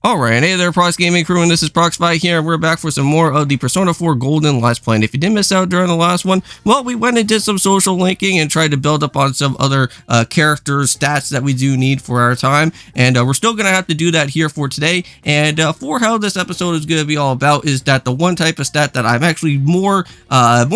Alright, hey there Prox Gaming Crew, and this is Proxify here, and we're back for some more of the Persona 4 Golden Let's Play. And if you did miss out during the last one, well, we went and did some social linking and tried to build up on some other characters, stats that we do need for our time, and we're still going to have to do that here for today. And for how this episode is going to be all about is that the one type of stat that I'm actually more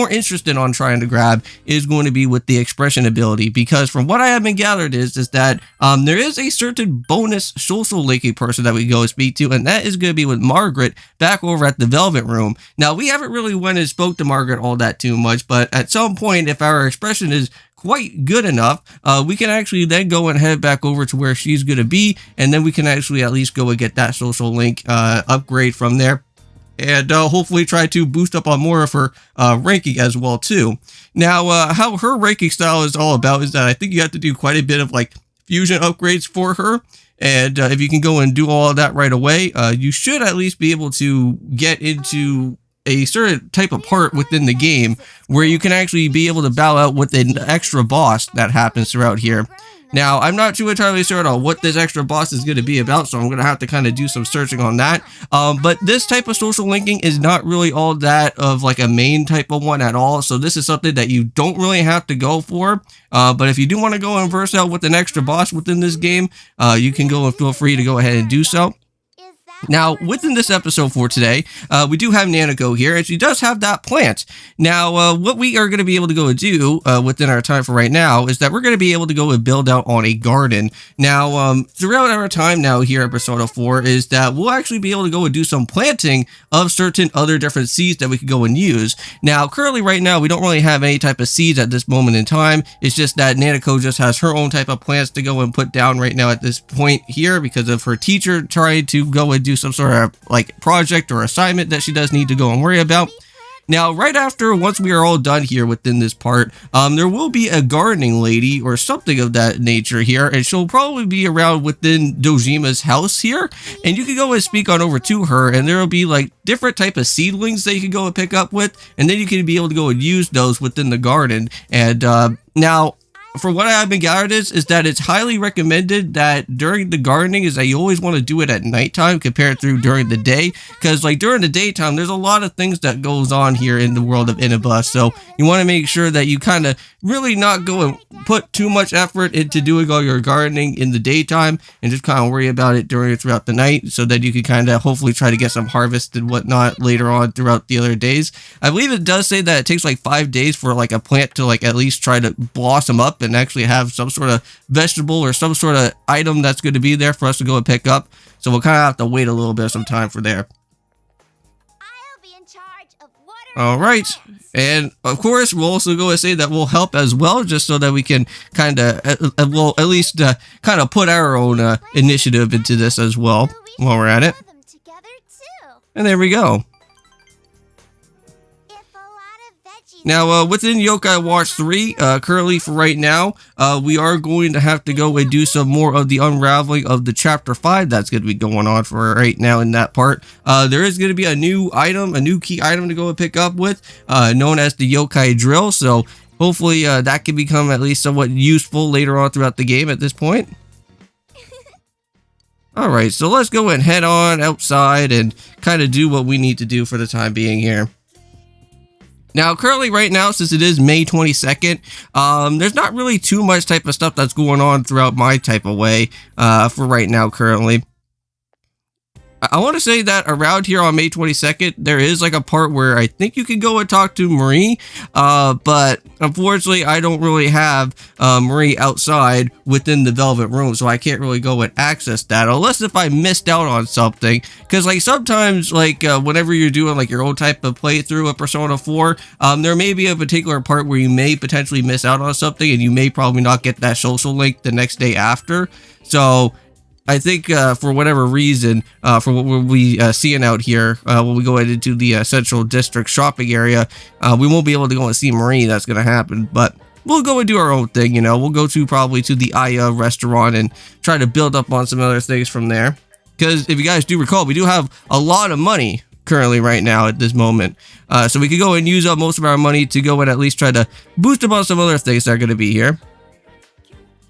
interested on trying to grab is going to be with the expression ability, because from what I have been gathered is that there is a certain bonus social linking person that we go speak to, and that is going to be with Margaret back over at the Velvet Room. Now, we haven't really went and spoke to Margaret all that too much, but at some point, if our expression is quite good enough, we can actually then go and head back over to where she's going to be, and then we can actually at least go and get that social link upgrade from there, and hopefully try to boost up on more of her ranking as well too. Now, how her ranking style is all about is that I think you have to do quite a bit of like fusion upgrades for her. And if you can go and do all of that right away, you should at least be able to get into a certain type of part within the game where you can actually be able to battle out with an extra boss that happens throughout here. Now, I'm not too entirely sure on what this extra boss is going to be about, so I'm going to have to kind of do some searching on that. But this type of social linking is not really all that of like a main type of one at all, so this is something that you don't really have to go for. But if you do want to go and verse out with an extra boss within this game, you can go and feel free to go ahead and do so. Now, within this episode for today, we do have Nanako here, and she does have that plant. Now, what we are going to be able to go and do within our time for right now is that we're going to be able to go and build out on a garden. Now, throughout our time now here at Persona 4 is that we'll actually be able to go and do some planting of certain other different seeds that we can go and use. Now, currently right now, we don't really have any type of seeds at this moment in time. It's just that Nanako just has her own type of plants to go and put down right now at this point here because of her teacher trying to go and do some sort of like project or assignment that she does need to go and worry about. Now, right after, once we are all done here within this part, there will be a gardening lady or something of that nature here, and she'll probably be around within Dojima's house here, and you can go and speak on over to her, and there will be like different type of seedlings that you can go and pick up with, and then you can be able to go and use those within the garden. And now, for what I've been gathered is that it's highly recommended that during the gardening is that you always want to do it at nighttime compared to during the day, because like during the daytime there's a lot of things that goes on here in the world of Inaba, so you want to make sure that you kind of really not go and put too much effort into doing all your gardening in the daytime and just kind of worry about it throughout the night, so that you can kind of hopefully try to get some harvest and whatnot later on throughout the other days. I believe it does say that it takes like 5 days for like a plant to like at least try to blossom up and actually have some sort of vegetable or some sort of item that's going to be there for us to go and pick up. So we'll kind of have to wait a little bit of some time for there. I'll be in charge of water. All right. And of course, we'll also go and say that we'll help as well, just so that we can kind of, well, at least kind of put our own initiative into this as well while we're at it. And there we go. Now, within Yokai Watch 3, currently for right now, we are going to have to go and do some more of the unraveling of the Chapter 5 that's going to be going on for right now in that part. There is going to be a new item, a new key item to go and pick up with, known as the Yokai Drill, so hopefully that can become at least somewhat useful later on throughout the game at this point. Alright, so let's go and head on outside and kind of do what we need to do for the time being here. Now, currently right now, since it is May 22nd, there's not really too much type of stuff that's going on throughout my type of way for right now currently. I want to say that around here on May 22nd, there is like a part where I think you can go and talk to Marie, but unfortunately I don't really have Marie outside within the Velvet Room, so I can't really go and access that unless if I missed out on something, because like sometimes like whenever you're doing like your own type of playthrough of Persona 4, there may be a particular part where you may potentially miss out on something and you may probably not get that social link the next day after. So I think for whatever reason, for what we'll be seeing out here, when we go into the Central District shopping area, we won't be able to go and see Marie. That's going to happen, but we'll go and do our own thing, you know. We'll go to probably to the Aya restaurant and try to build up on some other things from there. Because if you guys do recall, we do have a lot of money currently right now at this moment. So we could go and use up most of our money to go and at least try to boost up on some other things that are going to be here.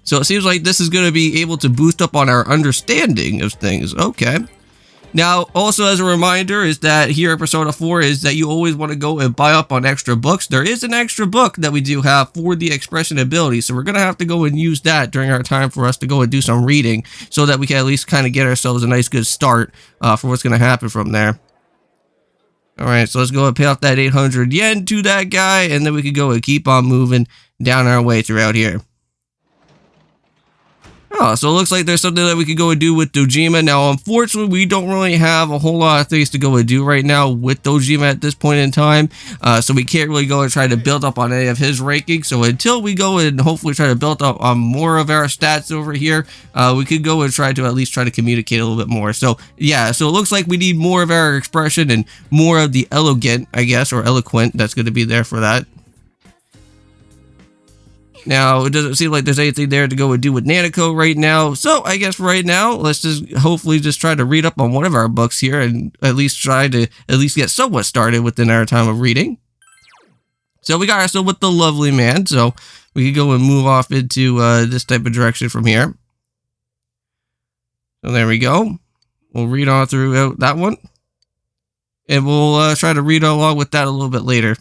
So it seems like this is going to be able to boost up on our understanding of things. Okay. Now, also as a reminder is that here at Persona 4 is that you always want to go and buy up on extra books. There is an extra book that we do have for the expression ability, so we're going to have to go and use that during our time for us to go and do some reading so that we can at least kind of get ourselves a nice good start for what's going to happen from there. Alright, so let's go and pay off that 800 yen to that guy, and then we can go and keep on moving down our way throughout here. Oh, so it looks like there's something that we could go and do with Dojima. Now, unfortunately, we don't really have a whole lot of things to go and do right now with Dojima at this point in time. So we can't really go and try to build up on any of his rankings. So until we go and hopefully try to build up on more of our stats over here, we could go and try to at least try to communicate a little bit more. So yeah, so it looks like we need more of our expression and more of the elegant, I guess, or eloquent. That's going to be there for that. Now, it doesn't seem like there's anything there to go and do with Nanako right now. So, I guess right now, let's just hopefully just try to read up on one of our books here and at least try to get somewhat started within our time of reading. So, we got ourselves with the lovely man. So, we can go and move off into this type of direction from here. So, there we go. We'll read on through that one. And we'll try to read along with that a little bit later.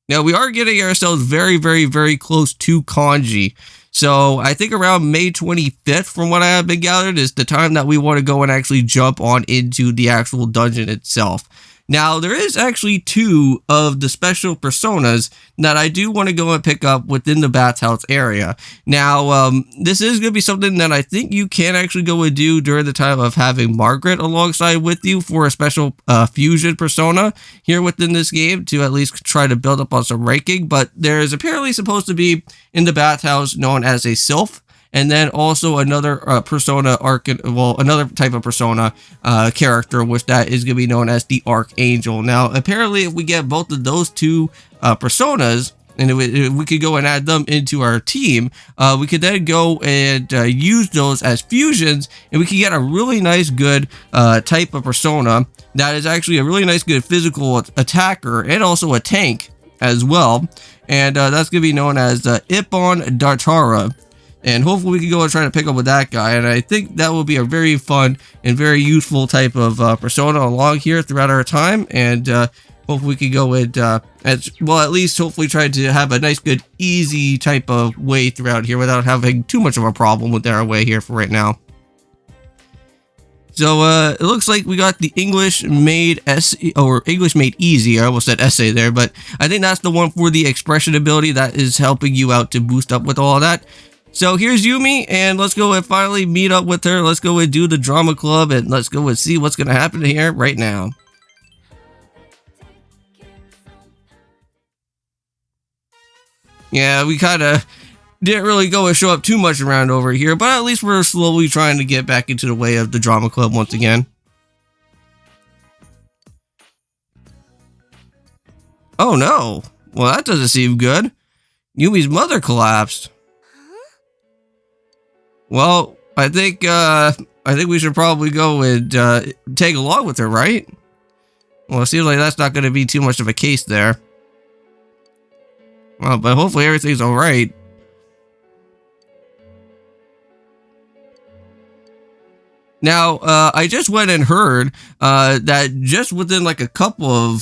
Now, we are getting ourselves very, very, very close to kanji. So, I think around May 25th, from what I have been gathered, is the time that we want to go and actually jump on into the actual dungeon itself. Now, there is actually 2 of the special personas that I do want to go and pick up within the bathhouse area. Now, this is going to be something that I think you can actually go and do during the time of having Margaret alongside with you for a special fusion persona here within this game to at least try to build up on some ranking. But there is apparently supposed to be in the bathhouse known as a sylph. And then also another persona another type of persona character, which that is going to be known as the Archangel. Now, apparently, if we get both of those 2 personas, and if we could go and add them into our team, we could then go and use those as fusions, and we can get a really nice, good type of persona that is actually a really nice, good physical attacker and also a tank as well. And that's going to be known as Ippon Dartara. And hopefully we can go and try to pick up with that guy. And I think that will be a very fun and very useful type of persona along here throughout our time. And hopefully we can go and, at least hopefully try to have a nice, good, easy type of way throughout here without having too much of a problem with our way here for right now. So it looks like we got the English made essay, or English made easy. I almost said essay there, but I think that's the one for the expression ability that is helping you out to boost up with all of that. So here's Yumi, and let's go and finally meet up with her. Let's go and do the drama club, and let's go and see what's going to happen here right now. Yeah, we kind of didn't really go and show up too much around over here, but at least we're slowly trying to get back into the way of the drama club once again. Oh no, well that doesn't seem good. Yumi's mother collapsed. Well, I think we should probably go and tag along with her, right? Well, it seems like that's not going to be too much of a case there. Well, but hopefully everything's all right. Now, I just went and heard that just within like a couple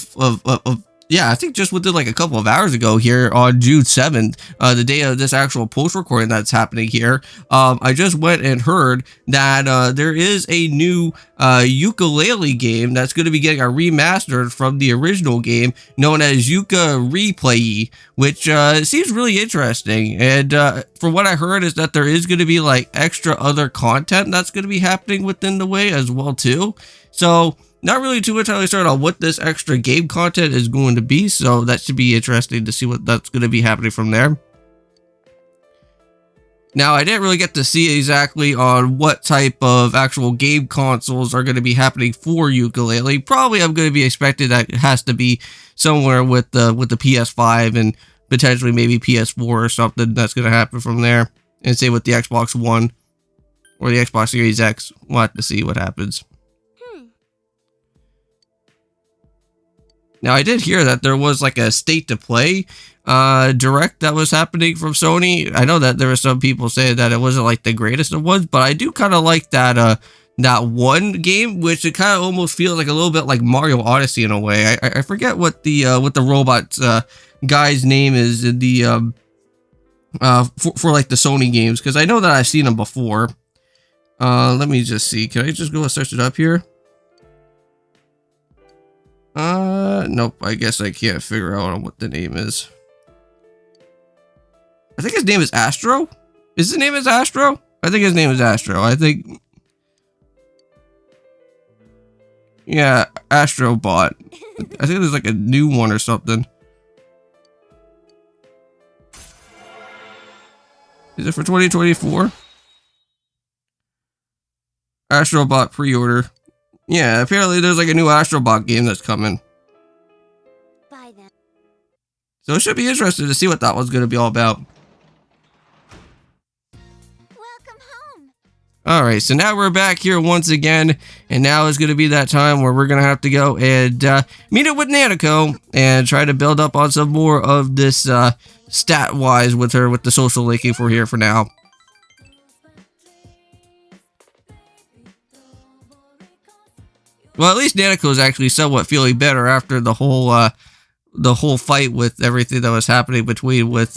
I think just within like a couple of hours ago here on June 7th, the day of this actual post recording that's happening here, I just went and heard that there is a new ukulele game that's going to be getting a remastered from the original game known as Yuka Replay, which seems really interesting. And from what I heard is that there is going to be like extra other content that's going to be happening within the way as well too. So not really too entirely certain on what this extra game content is going to be, so that should be interesting to see what that's going to be happening from there. Now, I didn't really get to see exactly on what type of actual game consoles are going to be happening for ukulele. Probably I'm going to be expecting that it has to be somewhere with the PS5 and potentially maybe PS4 or something that's going to happen from there. And say with the Xbox One or the Xbox Series X, we'll have to see what happens. Now, I did hear that there was like a state to play direct that was happening from Sony. I know that there were some people saying that it wasn't like the greatest of ones, but I do kind of like that that one game, which it kind of almost feels like a little bit like Mario Odyssey in a way. I forget what the robot guy's name is in the for like the Sony games, because I know that I've seen them before. Let me just see. Can I just go and search it up here? Nope. I guess I can't figure out what the name is. I think his name is Astro. Is his name Astro? I think his name is Astro. I think. Yeah, Astrobot. I think there's like a new one or something. Is it for 2024? Astrobot pre-order. Yeah, apparently there's like a new Astrobot game that's coming. Bye then. So it should be interesting to see what that one's going to be all about. Welcome home. Alright, so now we're back here once again, and now is going to be that time where we're going to have to go and meet up with Nanako and try to build up on some more of this stat-wise with her, with the social linking for here for now. Well, at least Nanako is actually somewhat feeling better after the whole fight with everything that was happening between with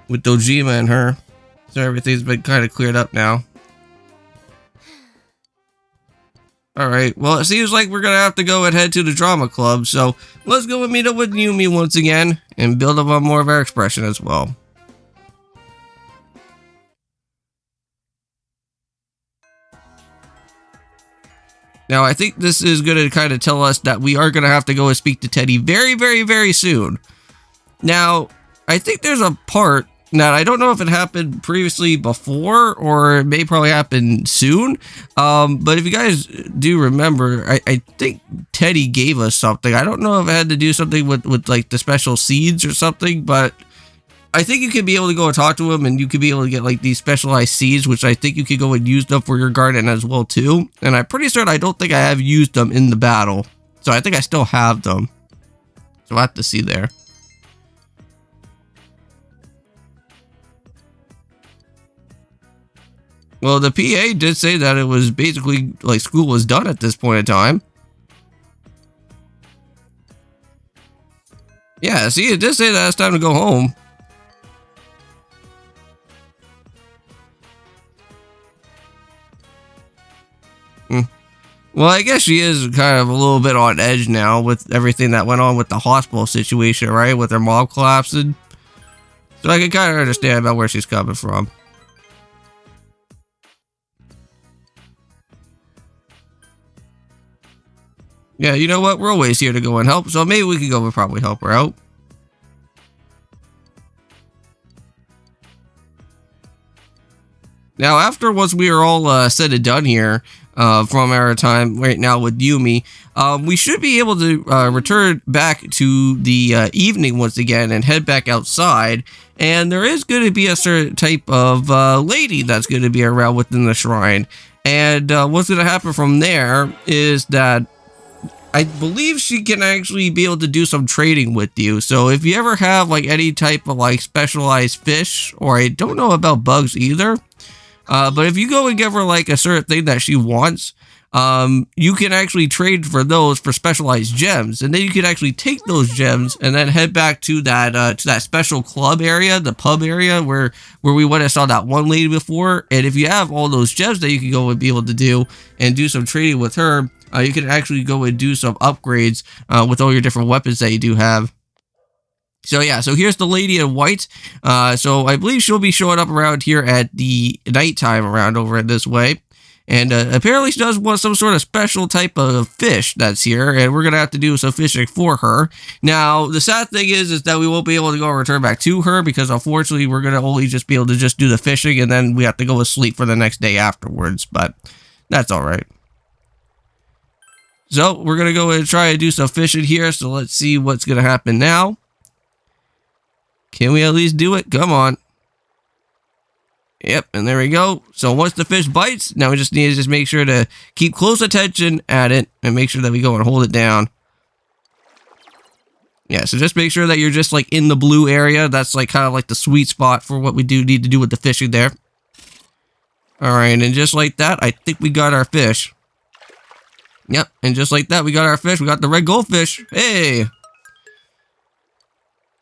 Dojima and her. So everything's been kind of cleared up now. Alright, well, it seems like we're going to have to go and head to the drama club, so let's go and meet up with Yumi once again and build up on more of our expression as well. Now, I think this is going to kind of tell us that we are going to have to go and speak to Teddy very, very, very soon. Now, I think there's a part that I don't know if it happened previously before or it may probably happen soon. But if you guys do remember, I think Teddy gave us something. I don't know if it had to do something with like the special seeds or something, but I think you could be able to go and talk to him, and you could be able to get like these specialized seeds, which I think you could go and use them for your garden as well too. And I'm pretty certain I don't think I have used them in the battle, so I think I still have them. So I have to see there. Well, the PA did say that it was basically like school was done at this point in time. Yeah, see, it did say that it's time to go home. Well, I guess she is kind of a little bit on edge now with everything that went on with the hospital situation, right? With her mom collapsing. So I can kind of understand about where she's coming from. Yeah, you know what? We're always here to go and help, so maybe we could go and probably help her out. Now, once we are all said and done here, from our time right now with Yumi, we should be able to return back to the evening once again and head back outside. And there is going to be a certain type of lady that's going to be around within the shrine. And what's going to happen from there is that I believe she can actually be able to do some trading with you. So if you ever have like any type of like specialized fish, or I don't know about bugs either, but if you go and give her like a certain thing that she wants, you can actually trade for those for specialized gems, and then you can actually take those gems and then head back to that special club area, the pub area where we went and saw that one lady before. And if you have all those gems that you can go and be able to do and do some trading with her, you can actually go and do some upgrades with all your different weapons that you do have. So yeah, so here's the lady in white. So I believe she'll be showing up around here at the nighttime around over this way. And apparently she does want some sort of special type of fish that's here, and we're going to have to do some fishing for her. Now, the sad thing is that we won't be able to go and return back to her, because unfortunately we're going to only just be able to just do the fishing, and then we have to go to sleep for the next day afterwards, but that's alright. So, we're going to go and try and do some fishing here, so let's see what's going to happen now. Can we at least do it? Come on. Yep, and there we go. So once the fish bites, now we just need to make sure to keep close attention at it and make sure that we go and hold it down. Yeah, so just make sure that you're just like in the blue area. That's like kind of like the sweet spot for what we do need to do with the fishing there. All right, and just like that, I think we got our fish. Yep, and just like that, we got our fish. We got the red goldfish. Hey!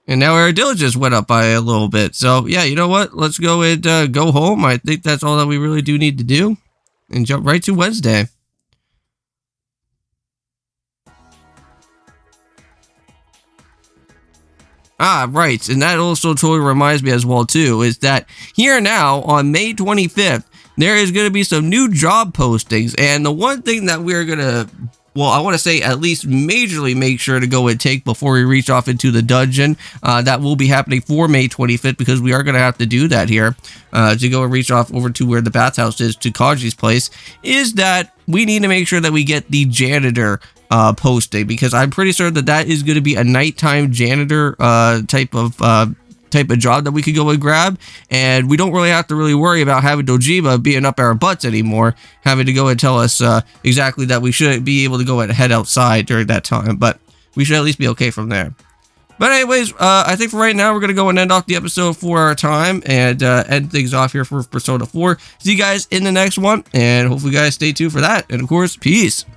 And now our diligence went up by a little bit. So, yeah, you know what? Let's go and go home. I think that's all that we really do need to do. And jump right to Wednesday. Ah, right. And that also totally reminds me as well, too, is that here now on May 25th, there is going to be some new job postings. And the one thing that we're going to, well, I want to say at least majorly make sure to go and take before we reach off into the dungeon, that will be happening for May 25th, because we are going to have to do that here to go and reach off over to where the bathhouse is, to Kaji's place, is that we need to make sure that we get the janitor posting, because I'm pretty sure that that is going to be a nighttime janitor type of job that we could go and grab, and we don't really have to worry about having Dojima being up our butts anymore, having to go and tell us exactly that we shouldn't be able to go and head outside during that time, but we should at least be okay from there. But anyways, I think for right now, we're going to go and end off the episode for our time and end things off here for Persona 4. See you guys in the next one, and hopefully you guys stay tuned for that. And of course, peace.